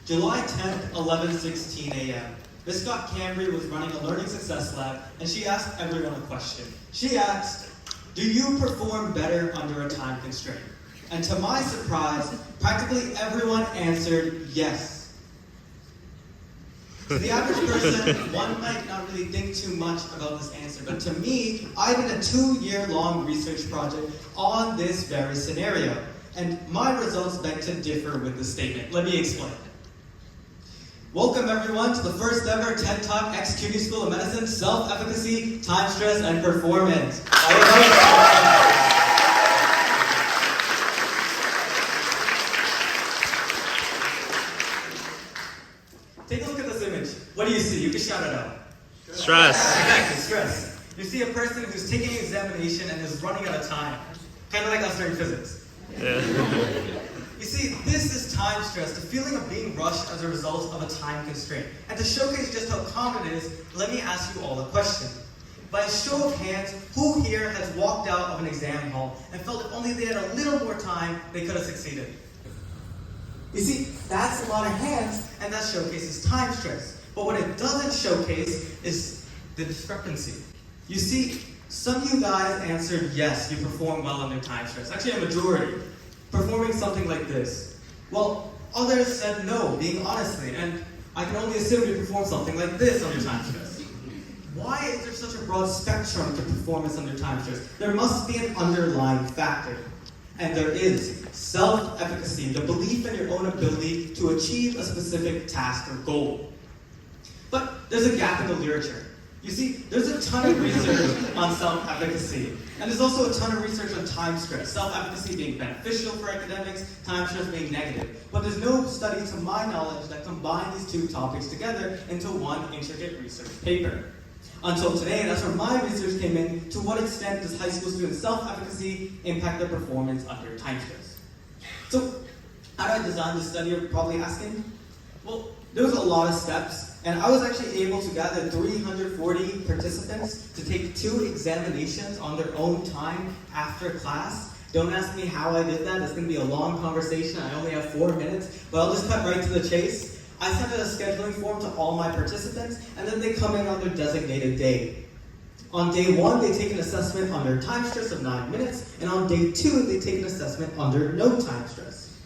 July 10th, 11:16 a.m. Ms. Scott Cambry was running a Learning Success Lab, and she asked everyone a question. She asked, do you perform better under a time constraint? And to my surprise, practically everyone answered yes. To the average person, one might not really think too much about this answer, but to me, I did a 2-year-long research project on this very scenario, and my results beg to differ with the statement. Let me explain. Welcome everyone to the first ever TED Talk CUNY School of Medicine, Self-Efficacy, Time Stress, and Performance. Take a look at this image. What do you see? You can shout it out. Stress. Exactly, stress. You see a person who's taking an examination and is running out of time. Kind of like us during physics. Yeah. You see, this is time stress, the feeling of being rushed as a result of a time constraint. And to showcase just how common it is, let me ask you all a question. By a show of hands, who here has walked out of an exam hall and felt if only they had a little more time, they could have succeeded? You see, that's a lot of hands, and that showcases time stress. But what it doesn't showcase is the discrepancy. You see, some of you guys answered yes, you perform well under time stress. Actually, a majority. Performing something like this. Well, others said no, being honestly, and I can only assume you perform something like this under time stress. Why is there such a broad spectrum to performance under time stress? There must be an underlying factor. And there is self-efficacy, the belief in your own ability to achieve a specific task or goal. But there's a gap in the literature. You see, there's a ton of research on self-efficacy, and there's also a ton of research on time stress, self-efficacy being beneficial for academics, time stress being negative. But there's no study, to my knowledge, that combine these two topics together into one intricate research paper. Until today, that's where my research came in. To what extent does high school students' self-efficacy impact their performance under time stress? So, how did I design this study, you're probably asking? Well, there was a lot of steps, and I was actually able to gather 340 participants to take 2 examinations on their own time after class. Don't ask me how I did that. It's going to be a long conversation. I only have 4 minutes, but I'll just cut right to the chase. I sent out a scheduling form to all my participants, and then they come in on their designated day. On day 1, they take an assessment under time stress of 9 minutes, and on day 2, they take an assessment under no time stress.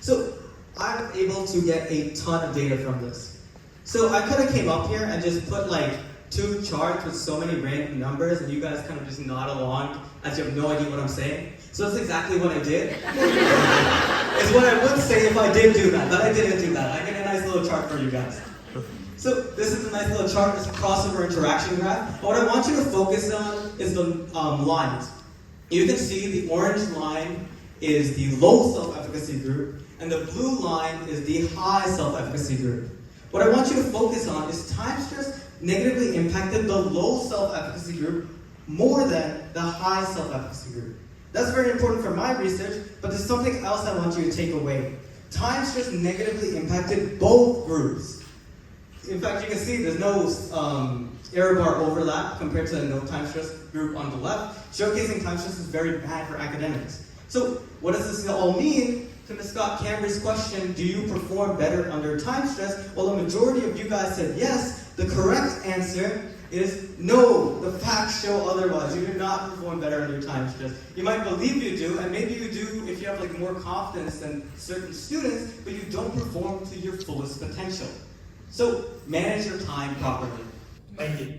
So I was able to get a ton of data from this. So I could have came up here and just put like 2 charts with so many random numbers, and you guys kind of just nod along as you have no idea what I'm saying. So that's exactly what I did. It's what I would say if I did do that, but I didn't do that. I get a nice little chart for you guys. So this is a nice little chart. It's a crossover interaction graph. But what I want you to focus on is the lines. You can see the orange line is the low self-efficacy group, and the blue line is the high self-efficacy group. What I want you to focus on is time stress negatively impacted the low self-efficacy group more than the high self-efficacy group. That's very important for my research, but there's something else I want you to take away. Time stress negatively impacted both groups. In fact, you can see there's no error bar overlap compared to the no time stress group on the left. Showcasing time stress is very bad for academics. So what does this all mean? To Ms. Scott Cambry's question, do you perform better under time stress? Well, a majority of you guys said yes. The correct answer is no. The facts show otherwise. You do not perform better under time stress. You might believe you do, and maybe you do if you have like more confidence than certain students, but you don't perform to your fullest potential. So manage your time properly. Thank you.